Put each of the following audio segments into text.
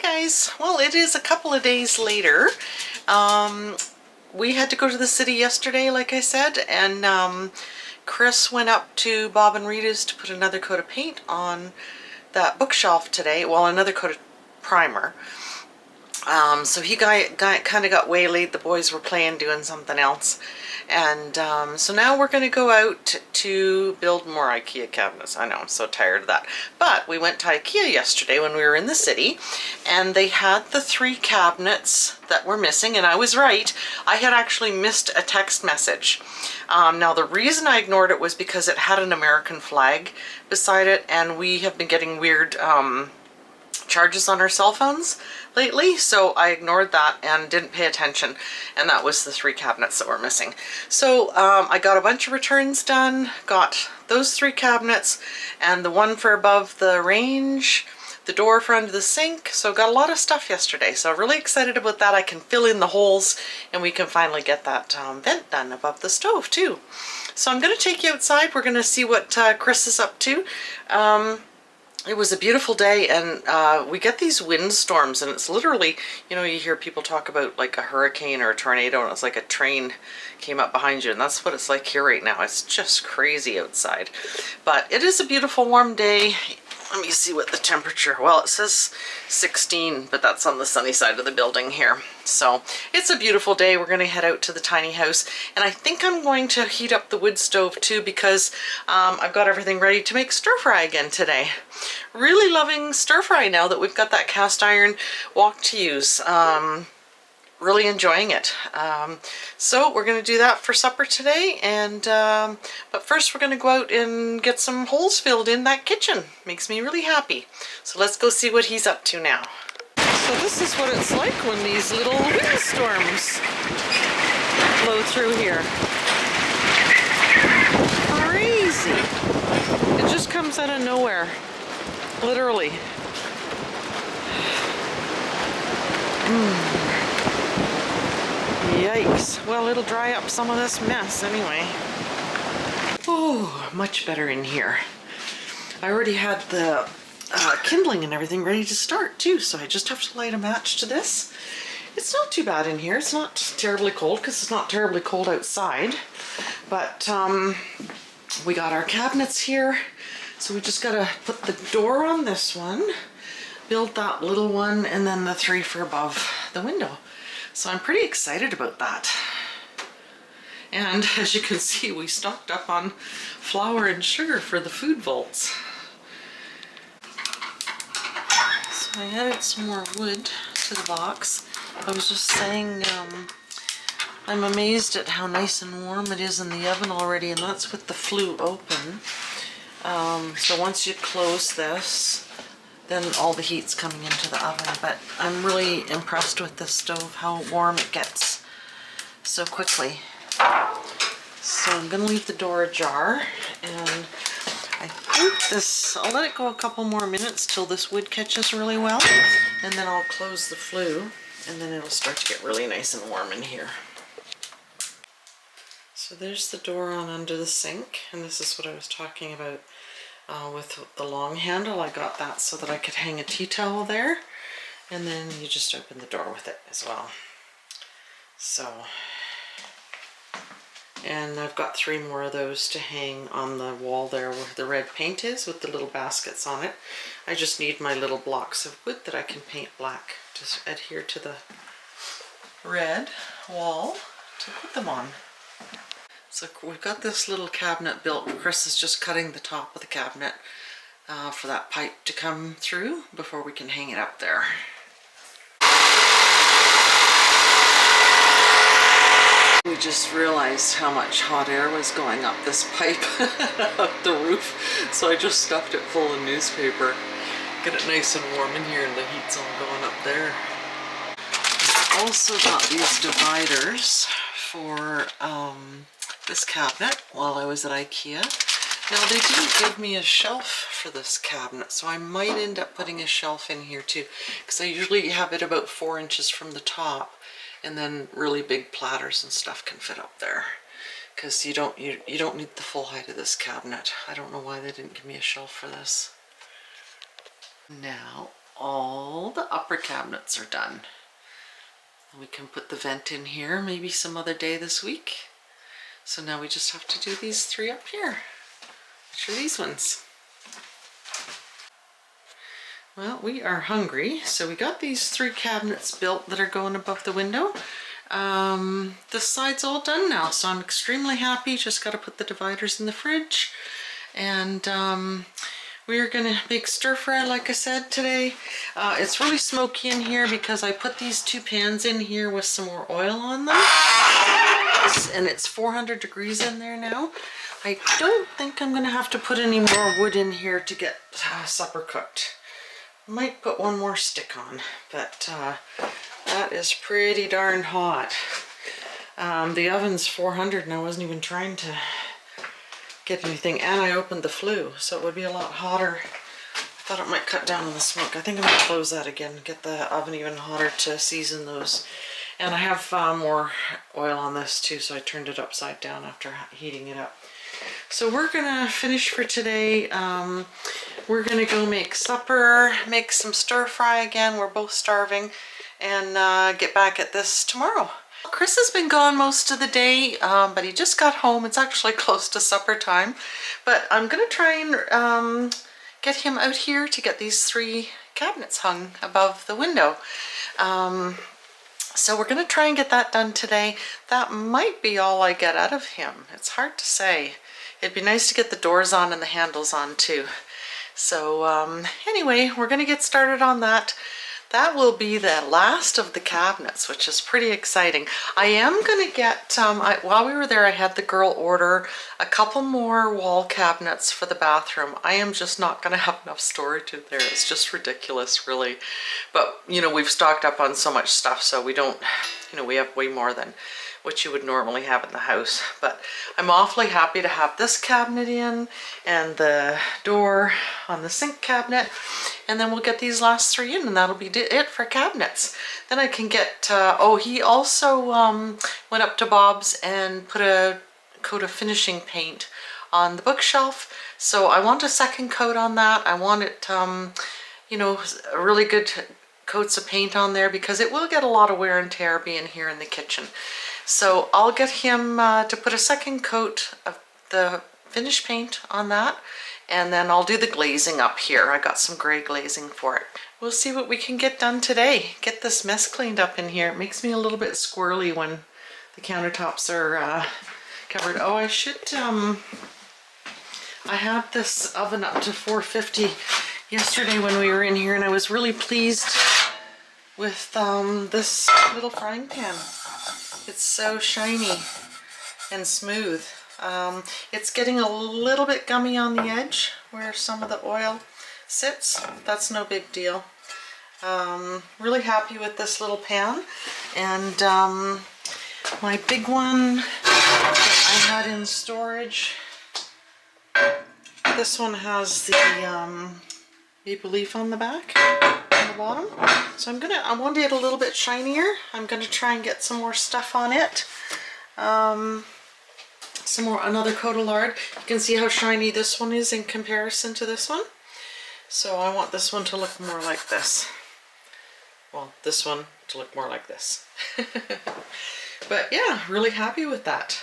Guys, well, it is a couple of days later. We had to go to the city yesterday, like I said, and Chris went up to Bob and Rita's to put another coat of paint on that bookshelf today. Well, another coat of primer. So he kind of got waylaid. The boys were playing, doing something else. And so now we're going to go out to build more IKEA cabinets. I know, I'm so tired of that. But we went to IKEA yesterday when we were in the city, and they had the 3 cabinets that were missing, and I was right. I had actually missed a text message. Now the reason I ignored it was because it had an American flag beside it, and we have been getting weird charges on our cell phones lately, so I ignored that and didn't pay attention, and that was the 3 cabinets that were missing. So I got a bunch of returns done, got those 3 cabinets and the one for above the range, the door for under the sink, so got a lot of stuff yesterday, so really excited about that. I can fill in the holes and we can finally get that vent done above the stove too. So I'm going to take you outside. We're going to see what Chris is up to. It was a beautiful day, and we get these windstorms, and it's literally, you know, you hear people talk about like a hurricane or a tornado, and it's like a train came up behind you, and that's what it's like here right now. It's just crazy outside. But it is a beautiful warm day. Let me see what the temperature, well, it says 16, but that's on the sunny side of the building here. So it's a beautiful day. We're going to head out to the tiny house, and I think I'm going to heat up the wood stove too, because I've got everything ready to make stir fry again today. Really loving stir fry now that we've got that cast iron wok to use. Really enjoying it. So we're going to do that for supper today, and but first we're going to go out and get some holes filled in that kitchen. Makes me really happy. So let's go see what he's up to now. So this is what it's like when these little windstorms blow through here. Crazy. It just comes out of nowhere, literally. Yikes. Well, it'll dry up some of this mess anyway. Oh, much better in here. I already had the kindling and everything ready to start too, so I just have to light a match to this. It's not too bad in here. It's not terribly cold because it's not terribly cold outside. But we got our cabinets here, so we just gotta put the door on this one, build that little one, and then the 3 for above the window. So I'm pretty excited about that. And as you can see, we stocked up on flour and sugar for the food vaults. So I added some more wood to the box. I was just saying, I'm amazed at how nice and warm it is in the oven already, and that's with the flue open. So once you close this, then all the heat's coming into the oven. But I'm really impressed with this stove, how warm it gets so quickly. So I'm gonna leave the door ajar, and I think this, I'll let it go a couple more minutes till this wood catches really well, and then I'll close the flue, and then it'll start to get really nice and warm in here. So there's the door on under the sink, and this is what I was talking about with the long handle. I got that so that I could hang a tea towel there, and then you just open the door with it as well. So, and I've got 3 more of those to hang on the wall there where the red paint is with the little baskets on it. I just need my little blocks of wood that I can paint black to adhere to the red wall to put them on. So we've got this little cabinet built. Chris is just cutting the top of the cabinet for that pipe to come through before we can hang it up there. We just realized how much hot air was going up this pipe up the roof, so I just stuffed it full of newspaper. Get it nice and warm in here, and the heat's all going up there. I've also got these dividers for this cabinet while I was at IKEA. Now they didn't give me a shelf for this cabinet, so I might end up putting a shelf in here too, because I usually have it about 4 inches from the top, and then really big platters and stuff can fit up there, because you don't need the full height of this cabinet. I don't know why they didn't give me a shelf for this. Now all the upper cabinets are done. We can put the vent in here maybe some other day this week. So now we just have to do these 3 up here, which are these ones. Well, we are hungry, so we got these 3 cabinets built that are going above the window. This side's all done now, so I'm extremely happy. Just got to put the dividers in the fridge. And we're gonna make stir fry, like I said, today. It's really smoky in here because I put these 2 pans in here with some more oil on them. And it's 400 degrees in there now. I don't think I'm gonna have to put any more wood in here to get supper cooked. Might put 1 more stick on, but that is pretty darn hot. The oven's 400 and I wasn't even trying to get anything, and I opened the flue, so it would be a lot hotter. I thought it might cut down on the smoke. I think I'm going to close that again, get the oven even hotter to season those. And I have more oil on this too, so I turned it upside down after heating it up. So we're gonna finish for today. We're gonna go make supper, make some stir fry again. We're both starving, and get back at this tomorrow. Chris has been gone most of the day, but he just got home. It's actually close to supper time, but I'm gonna try and get him out here to get these 3 cabinets hung above the window. So we're gonna try and get that done today. That might be all I get out of him. It's hard to say. It'd be nice to get the doors on and the handles on too. So anyway, we're gonna get started on that. That will be the last of the cabinets, which is pretty exciting. I am gonna get, while we were there, I had the girl order a couple more wall cabinets for the bathroom. I am just not gonna have enough storage in there. It's just ridiculous, really. But, you know, we've stocked up on so much stuff, so we don't, you know, we have way more than what you would normally have in the house. But I'm awfully happy to have this cabinet in and the door on the sink cabinet, and then we'll get these last 3 in, and that'll be it for cabinets. Then I can get, oh, he also went up to Bob's and put a coat of finishing paint on the bookshelf. So I want a second coat on that. I want it, you know, a really good coats of paint on there because it will get a lot of wear and tear being here in the kitchen. So I'll get him to put a second coat of the finish paint on that, and then I'll do the glazing up here. I got some gray glazing for it. We'll see what we can get done today. Get this mess cleaned up in here. It makes me a little bit squirrely when the countertops are covered. Oh, I should, I had this oven up to 450 yesterday when we were in here, and I was really pleased with this little frying pan. It's so shiny and smooth. It's getting a little bit gummy on the edge where some of the oil sits. That's no big deal. Really happy with this little pan. And my big one that I had in storage, this one has the maple leaf on the back. The bottom. So I want it a little bit shinier. I'm gonna try and get some more stuff on it. Another coat of lard. You can see how shiny this one is in comparison to this one. So I want this one to look more like this. Well, this one to look more like this. But yeah, really happy with that.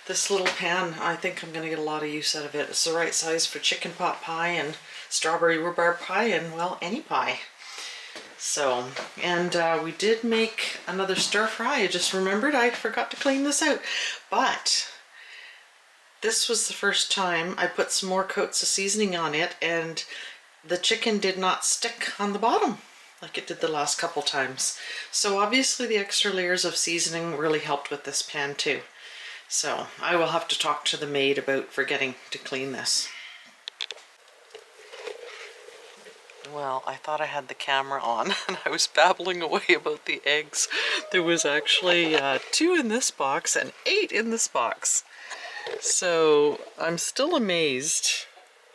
This little pan, I think I'm gonna get a lot of use out of it. It's the right size for chicken pot pie and strawberry rhubarb pie and, well, any pie. So, and we did make another stir fry. I just remembered I forgot to clean this out. But this was the first time I put some more coats of seasoning on it, and the chicken did not stick on the bottom like it did the last couple times. So obviously the extra layers of seasoning really helped with this pan too. So I will have to talk to the maid about forgetting to clean this. Well, I thought I had the camera on and I was babbling away about the eggs. There was actually 2 in this box and 8 in this box. So I'm still amazed.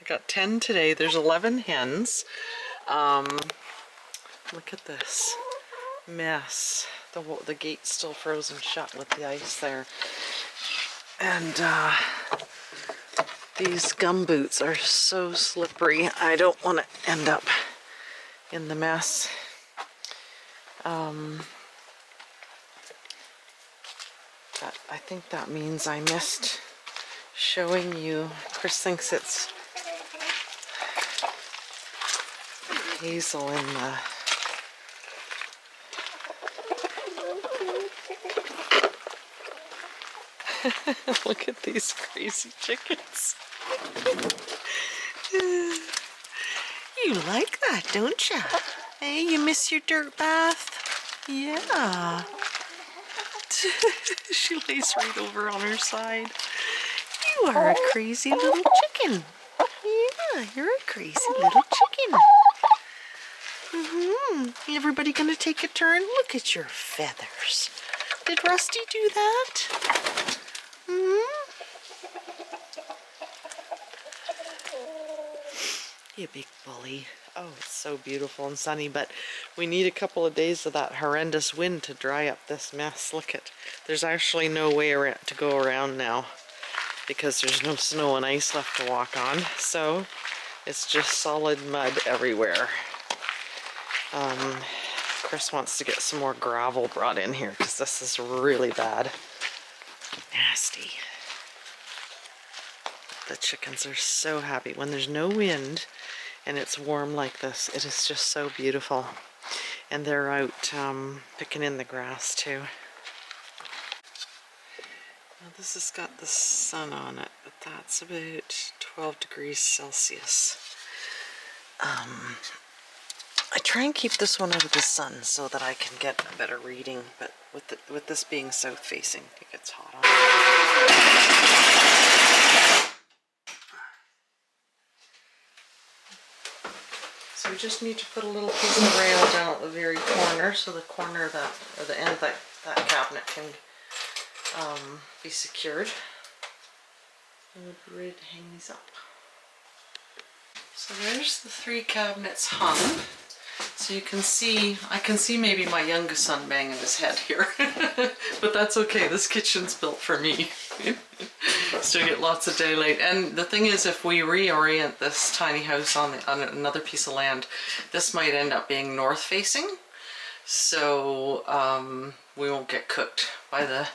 I got 10 today. There's 11 hens. Look at this mess. The gate's still frozen shut with the ice there. And these gum boots are so slippery. I don't want to end up in the mess. But I think that means I missed showing you. Chris thinks it's hazel in the... Look at these crazy chickens. You like that, don't you? Hey, you miss your dirt bath? Yeah. She lays right over on her side. You are a crazy little chicken. Yeah, you're a crazy little chicken. Everybody gonna take a turn? Look at your feathers. Did Rusty do that? You big bully. Oh, it's so beautiful and sunny, but we need a couple of days of that horrendous wind to dry up this mess. Look at, there's actually no way around to go around now because there's no snow and ice left to walk on, so it's just solid mud everywhere. Chris wants to get some more gravel brought in here because this is really bad. Nasty. The chickens are so happy when there's no wind and it's warm like this. It is just so beautiful. And they're out picking in the grass too. Now this has got the sun on it, but that's about 12 degrees Celsius. I try and keep this one out of the sun so that I can get a better reading, but with this being south facing, it gets hot on. So we just need to put a little piece of rail down at the very corner, so the corner of that, or the end of that cabinet can be secured. And we'll be ready to hang these up. So there's the 3 cabinets hung. So you can see, I can see maybe my youngest son banging his head here, but that's okay. This kitchen's built for me. Still get lots of daylight. And the thing is, if we reorient this tiny house on another piece of land, this might end up being north facing. So we won't get cooked by the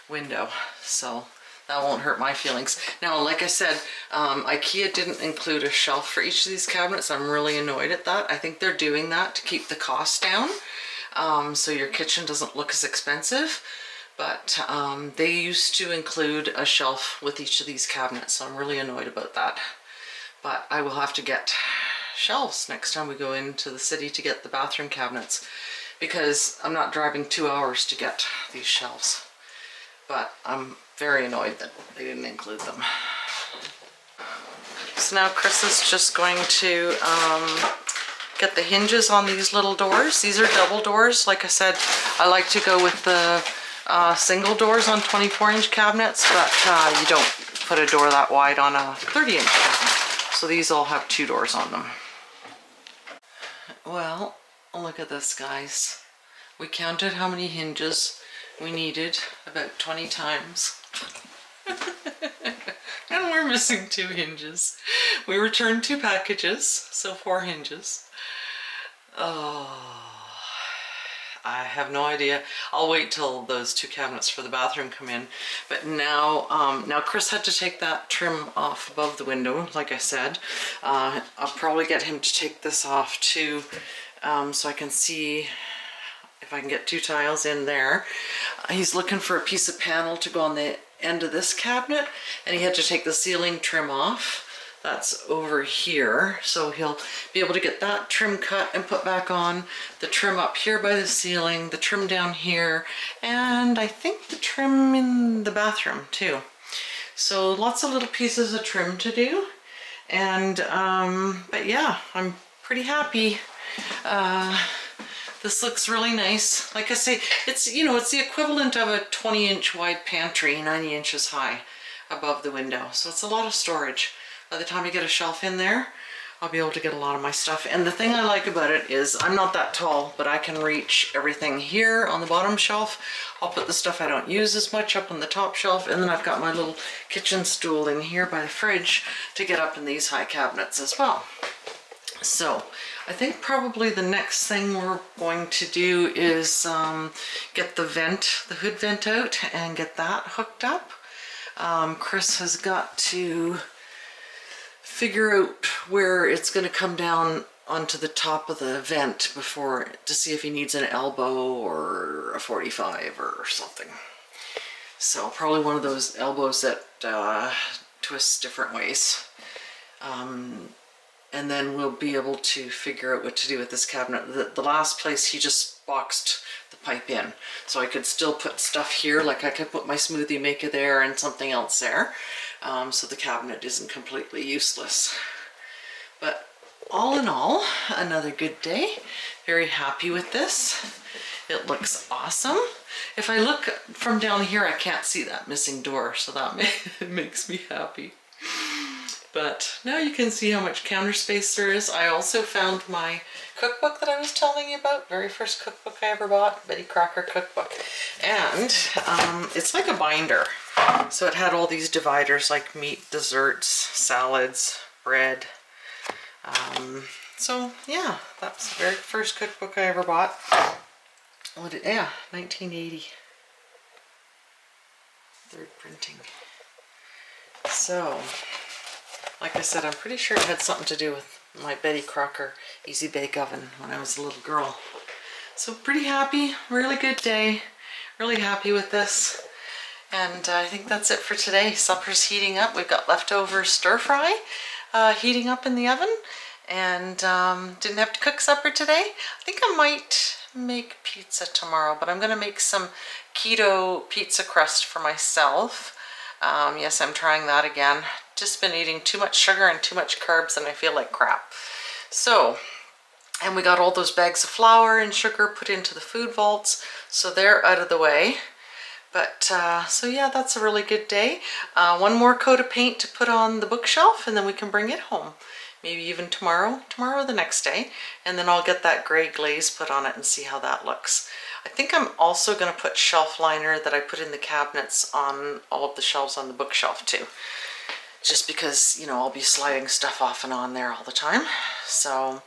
window. So that won't hurt my feelings. Now, like I said, IKEA didn't include a shelf for each of these cabinets. I'm really annoyed at that. I think they're doing that to keep the cost down, so your kitchen doesn't look as expensive. But they used to include a shelf with each of these cabinets, so I'm really annoyed about that. But I will have to get shelves next time we go into the city to get the bathroom cabinets, because I'm not driving 2 hours to get these shelves. But I'm very annoyed that they didn't include them. So now Chris is just going to get the hinges on these little doors. These are double doors. Like I said, I like to go with the single doors on 24-inch cabinets, but you don't put a door that wide on a 30-inch cabinet. So these all have 2 doors on them. Well, look at this, guys. We counted how many hinges we needed, about 20 times. And we're missing 2 hinges. We returned 2 packages, so 4 hinges. Oh, I have no idea. I'll wait till those 2 cabinets for the bathroom come in. But now, now Chris had to take that trim off above the window, like I said. I'll probably get him to take this off too, so I can see if I can get 2 tiles in there. He's looking for a piece of panel to go on the end of this cabinet, and he had to take the ceiling trim off. That's over here, so he'll be able to get that trim cut and put back on, the trim up here by the ceiling, the trim down here, and I think the trim in the bathroom too. So lots of little pieces of trim to do, and but yeah, I'm pretty happy. This looks really nice. Like I say, it's, you know, it's the equivalent of a 20-inch wide pantry, 90 inches high above the window. So it's a lot of storage. By the time I get a shelf in there, I'll be able to get a lot of my stuff. And the thing I like about it is I'm not that tall, but I can reach everything here on the bottom shelf. I'll put the stuff I don't use as much up on the top shelf, and then I've got my little kitchen stool in here by the fridge to get up in these high cabinets as well. So I think probably the next thing we're going to do is get the hood vent out and get that hooked up. Chris has got to figure out where it's going to come down onto the top of the vent before, to see if he needs an elbow or a 45 or something. So probably one of those elbows that twists different ways. And then we'll be able to figure out what to do with this cabinet. The last place he just boxed the pipe in. So I could still put stuff here, like I could put my smoothie maker there and something else there. So the cabinet isn't completely useless. But all in all, another good day. Very happy with this. It looks awesome. If I look from down here, I can't see that missing door, so that makes me happy. But now you can see how much counter space there is. I also found my cookbook that I was telling you about, very first cookbook I ever bought, Betty Crocker cookbook. And it's like a binder. So it had all these dividers like meat, desserts, salads, bread. So yeah, that's the very first cookbook I ever bought. Yeah, 1980. Third printing. So, like I said, I'm pretty sure it had something to do with my Betty Crocker Easy Bake Oven when I was a little girl. So pretty happy, really good day, really happy with this. And I think that's it for today. Supper's heating up. We've got leftover stir fry heating up in the oven, and didn't have to cook supper today. I think I might make pizza tomorrow, but I'm gonna make some keto pizza crust for myself. Yes, I'm trying that again. Just been eating too much sugar and too much carbs and I feel like crap. So, and we got all those bags of flour and sugar put into the food vaults, so they're out of the way. But, so yeah, that's a really good day. One more coat of paint to put on the bookshelf and then we can bring it home. Maybe even tomorrow or the next day. And then I'll get that gray glaze put on it and see how that looks. I think I'm also going to put shelf liner that I put in the cabinets on all of the shelves on the bookshelf too. Just because, you know, I'll be sliding stuff off and on there all the time. So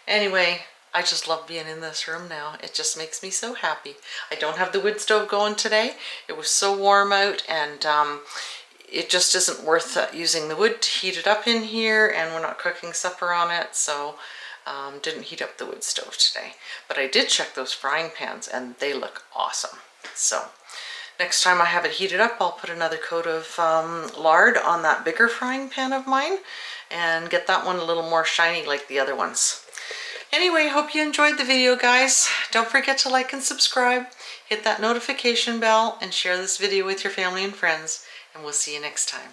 anyway, I just love being in this room now. It just makes me so happy. I don't have the wood stove going today. It was so warm out, and it just isn't worth using the wood to heat it up in here, and we're not cooking supper on it, so didn't heat up the wood stove today. But I did check those frying pans and they look awesome. So next time I have it heated up, I'll put another coat of lard on that bigger frying pan of mine and get that one a little more shiny like the other ones. Anyway, hope you enjoyed the video, guys. Don't forget to like and subscribe, hit that notification bell, and share this video with your family and friends, and we'll see you next time.